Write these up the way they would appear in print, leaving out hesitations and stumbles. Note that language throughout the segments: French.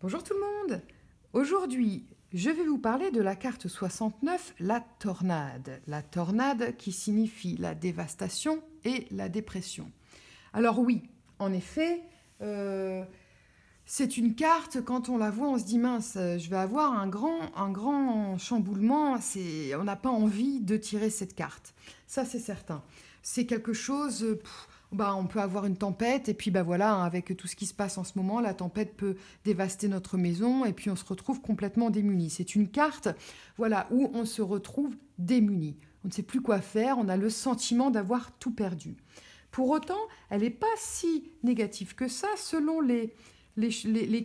Bonjour tout le monde. Aujourd'hui, je vais vous parler de la carte 69, la tornade. La tornade qui signifie la dévastation et la dépression. Alors oui, en effet, c'est une carte, quand on la voit, on se dit mince, je vais avoir un grand chamboulement, on n'a pas envie de tirer cette carte. Ça, c'est certain. C'est quelque chose... on peut avoir une tempête et puis voilà, avec tout ce qui se passe en ce moment, la tempête peut dévaster notre maison et puis on se retrouve complètement démuni. C'est une carte où on se retrouve démuni. On ne sait plus quoi faire, on a le sentiment d'avoir tout perdu. Pour autant, elle n'est pas si négative que ça selon les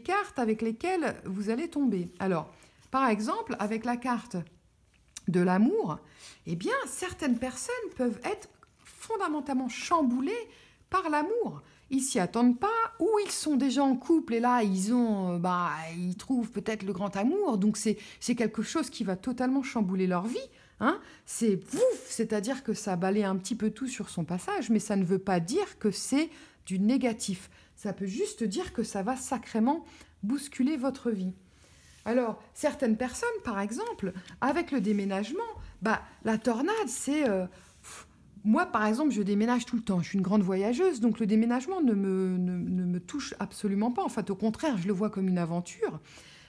cartes avec lesquelles vous allez tomber. Alors, par exemple, avec la carte de l'amour, eh bien, certaines personnes peuvent être fondamentalement chamboulés par l'amour. Ils s'y attendent pas, ou ils sont déjà en couple et là ils trouvent peut-être le grand amour, donc c'est quelque chose qui va totalement chambouler leur vie. C'est ouf, c'est-à-dire que ça balaye un petit peu tout sur son passage, mais ça ne veut pas dire que c'est du négatif. Ça peut juste dire que ça va sacrément bousculer votre vie. Alors, certaines personnes, par exemple, avec le déménagement, la tornade, c'est... moi, par exemple, je déménage tout le temps. Je suis une grande voyageuse, donc le déménagement ne me touche absolument pas. En fait, au contraire, je le vois comme une aventure.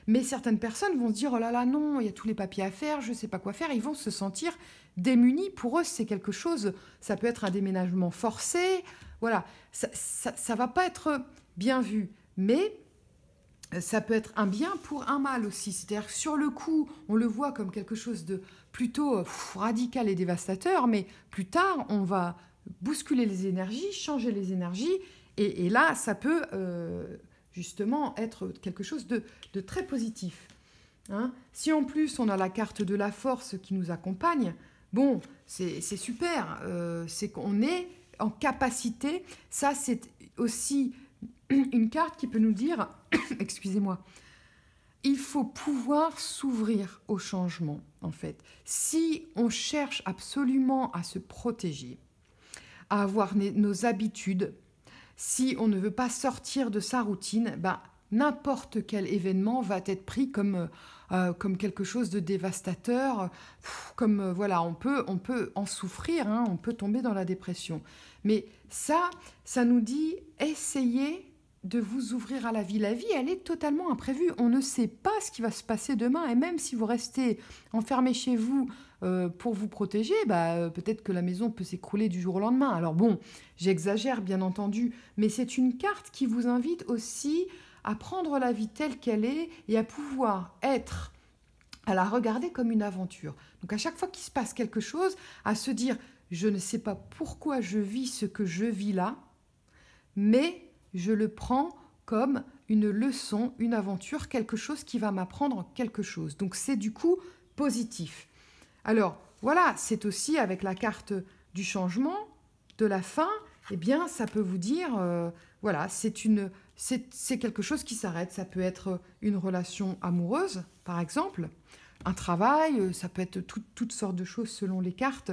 Mais certaines personnes vont se dire « Oh là là, non, il y a tous les papiers à faire, je ne sais pas quoi faire ». Ils vont se sentir démunis. Pour eux, c'est quelque chose... Ça peut être un déménagement forcé. Voilà, ça ne va pas être bien vu. Mais... ça peut être un bien pour un mal aussi. C'est-à-dire que sur le coup, on le voit comme quelque chose de plutôt radical et dévastateur, mais plus tard, on va bousculer les énergies, changer les énergies, et là, ça peut justement être quelque chose de très positif. Si en plus, on a la carte de la force qui nous accompagne, bon, c'est super, c'est qu'on est en capacité. Ça, c'est aussi une carte qui peut nous dire, excusez-moi, il faut pouvoir s'ouvrir au changement, en fait. Si on cherche absolument à se protéger, à avoir nos habitudes, si on ne veut pas sortir de sa routine, n'importe quel événement va être pris comme quelque chose de dévastateur, on peut en souffrir, on peut tomber dans la dépression. Mais ça nous dit, essayez de vous ouvrir à la vie. La vie, elle est totalement imprévue. On ne sait pas ce qui va se passer demain. Et même si vous restez enfermé chez vous pour vous protéger, peut-être que la maison peut s'écrouler du jour au lendemain. Alors bon, j'exagère bien entendu, mais c'est une carte qui vous invite aussi à prendre la vie telle qu'elle est et à pouvoir à la regarder comme une aventure. Donc à chaque fois qu'il se passe quelque chose, à se dire, je ne sais pas pourquoi je vis ce que je vis là, mais je le prends comme une leçon, une aventure, quelque chose qui va m'apprendre quelque chose. Donc c'est du coup positif. Alors voilà, c'est aussi avec la carte du changement, de la fin, eh bien ça peut vous dire, c'est quelque chose qui s'arrête. Ça peut être une relation amoureuse, par exemple, un travail, ça peut être toutes sortes de choses selon les cartes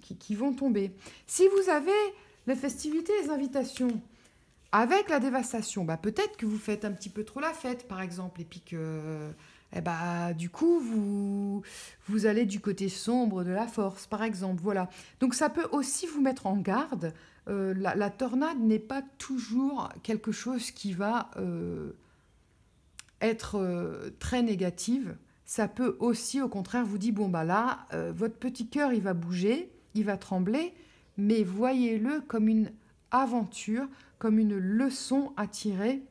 qui vont tomber. Si vous avez les festivités, les invitations, avec la dévastation, peut-être que vous faites un petit peu trop la fête, par exemple, et puis que, du coup, vous allez du côté sombre de la force, par exemple, voilà. Donc ça peut aussi vous mettre en garde. La tornade n'est pas toujours quelque chose qui va être très négative. Ça peut aussi, au contraire, vous dire, votre petit cœur, il va bouger, il va trembler, mais voyez-le comme une aventure, comme une leçon à tirer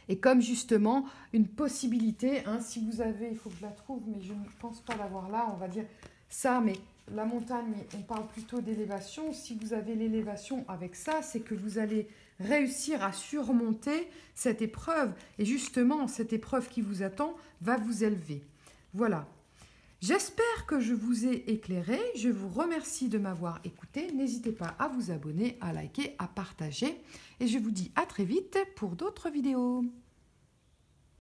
et comme justement une possibilité. Si vous avez, il faut que je la trouve, mais je ne pense pas l'avoir là, on va dire ça, mais la montagne, on parle plutôt d'élévation. Si vous avez l'élévation avec ça, c'est que vous allez réussir à surmonter cette épreuve. Et justement, cette épreuve qui vous attend va vous élever. Voilà. J'espère que je vous ai éclairé. Je vous remercie de m'avoir écouté. N'hésitez pas à vous abonner, à liker, à partager. Et je vous dis à très vite pour d'autres vidéos.